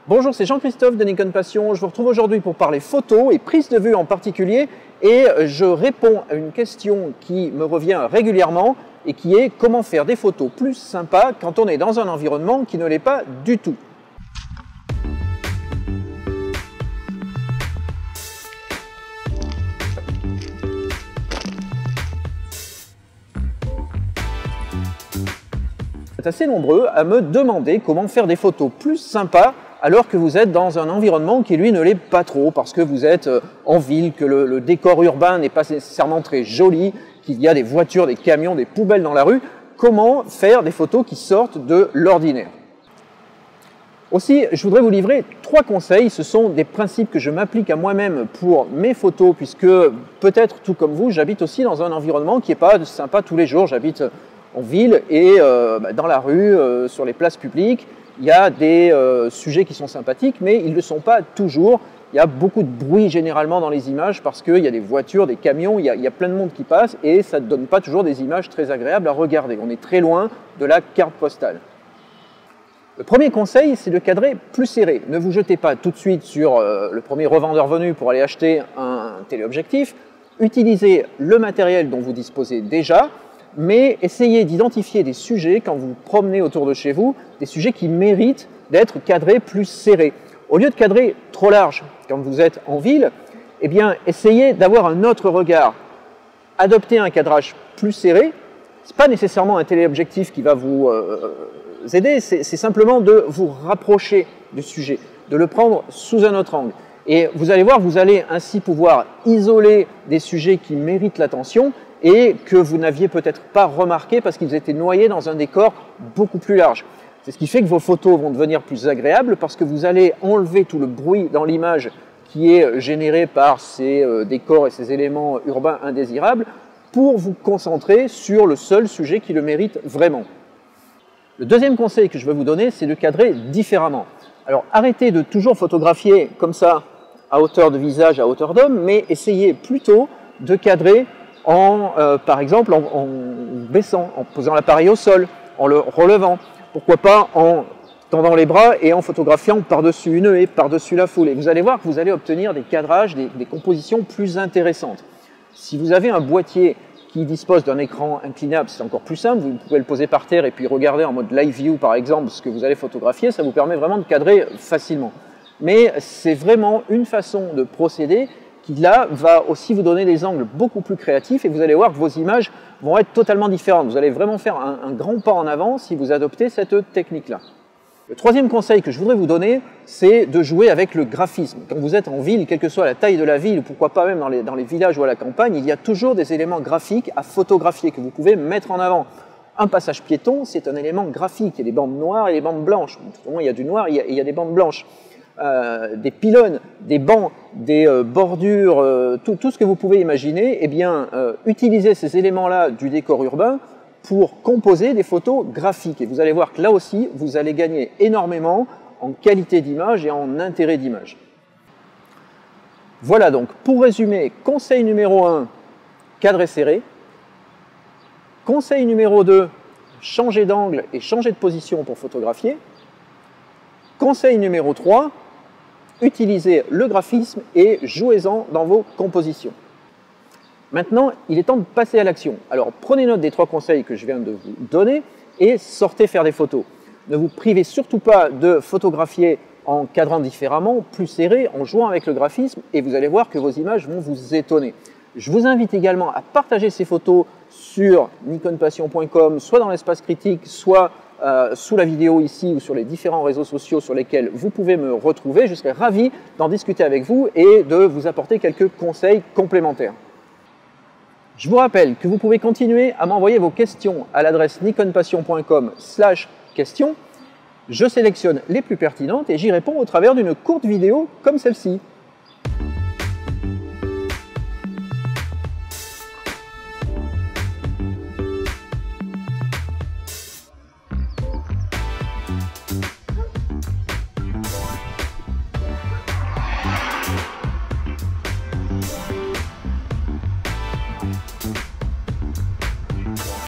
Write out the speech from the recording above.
Bonjour, c'est Jean-Christophe de Nikon Passion. Je vous retrouve aujourd'hui pour parler photo et prise de vue en particulier. Et je réponds à une question qui me revient régulièrement et qui est comment faire des photos plus sympas quand on est dans un environnement qui ne l'est pas du tout. Vous êtes assez nombreux à me demander comment faire des photos plus sympas alors que vous êtes dans un environnement qui lui ne l'est pas trop, parce que vous êtes en ville, que le décor urbain n'est pas nécessairement très joli, qu'il y a des voitures, des camions, des poubelles dans la rue. Comment faire des photos qui sortent de l'ordinaire? Aussi, je voudrais vous livrer 3 conseils. Ce sont des principes que je m'applique à moi-même pour mes photos, puisque peut-être tout comme vous, j'habite aussi dans un environnement qui n'est pas sympa tous les jours. J'habite en ville et dans la rue, sur les places publiques. Il y a des sujets qui sont sympathiques, mais ils ne le sont pas toujours. Il y a beaucoup de bruit généralement dans les images parce qu'il y a des voitures, des camions, il y a plein de monde qui passe et ça ne donne pas toujours des images très agréables à regarder. On est très loin de la carte postale. Le premier conseil, c'est de cadrer plus serré. Ne vous jetez pas tout de suite sur le premier revendeur venu pour aller acheter un téléobjectif. Utilisez le matériel dont vous disposez déjà, mais essayez d'identifier des sujets quand vous vous promenez autour de chez vous, des sujets qui méritent d'être cadrés plus serrés. Au lieu de cadrer trop large quand vous êtes en ville, eh bien, essayez d'avoir un autre regard. Adoptez un cadrage plus serré. Ce n'est pas nécessairement un téléobjectif qui va vous aider, c'est simplement de vous rapprocher du sujet, de le prendre sous un autre angle. Et vous allez voir, vous allez ainsi pouvoir isoler des sujets qui méritent l'attention et que vous n'aviez peut-être pas remarqué parce qu'ils étaient noyés dans un décor beaucoup plus large. C'est ce qui fait que vos photos vont devenir plus agréables parce que vous allez enlever tout le bruit dans l'image qui est généré par ces décors et ces éléments urbains indésirables pour vous concentrer sur le seul sujet qui le mérite vraiment. Le deuxième conseil que je vais vous donner, c'est de cadrer différemment. Alors arrêtez de toujours photographier comme ça, à hauteur de visage, à hauteur d'homme, mais essayez plutôt de cadrer par exemple en baissant, en posant l'appareil au sol, en le relevant, pourquoi pas en tendant les bras et en photographiant par-dessus une haie, par-dessus la foule. Et vous allez voir que vous allez obtenir des cadrages, des compositions plus intéressantes. Si vous avez un boîtier qui dispose d'un écran inclinable, c'est encore plus simple, vous pouvez le poser par terre et puis regarder en mode live view par exemple ce que vous allez photographier, ça vous permet vraiment de cadrer facilement. Mais c'est vraiment une façon de procéder qui là va aussi vous donner des angles beaucoup plus créatifs et vous allez voir que vos images vont être totalement différentes. Vous allez vraiment faire un grand pas en avant si vous adoptez cette technique-là. Le troisième conseil que je voudrais vous donner, c'est de jouer avec le graphisme. Quand vous êtes en ville, quelle que soit la taille de la ville, ou pourquoi pas même dans les villages ou à la campagne, il y a toujours des éléments graphiques à photographier que vous pouvez mettre en avant. Un passage piéton, c'est un élément graphique. Il y a des bandes noires et des bandes blanches. Au moins, il y a du noir, il y a des bandes blanches. Des pylônes, des bancs, des bordures, tout ce que vous pouvez imaginer, eh bien, utilisez ces éléments-là du décor urbain pour composer des photos graphiques. Et vous allez voir que là aussi, vous allez gagner énormément en qualité d'image et en intérêt d'image. Voilà donc, pour résumer, conseil numéro 1, cadrer serré. Conseil numéro 2, changer d'angle et changer de position pour photographier. Conseil numéro 3, utilisez le graphisme et jouez-en dans vos compositions. Maintenant, il est temps de passer à l'action. Alors, prenez note des 3 conseils que je viens de vous donner et sortez faire des photos. Ne vous privez surtout pas de photographier en cadrant différemment, plus serré, en jouant avec le graphisme et vous allez voir que vos images vont vous étonner. Je vous invite également à partager ces photos sur nikonpassion.com, soit dans l'espace critique, soit sous la vidéo ici ou sur les différents réseaux sociaux sur lesquels vous pouvez me retrouver. Je serai ravi d'en discuter avec vous et de vous apporter quelques conseils complémentaires. Je vous rappelle que vous pouvez continuer à m'envoyer vos questions à l'adresse nikonpassion.com/questions. Je sélectionne les plus pertinentes et j'y réponds au travers d'une courte vidéo comme celle-ci.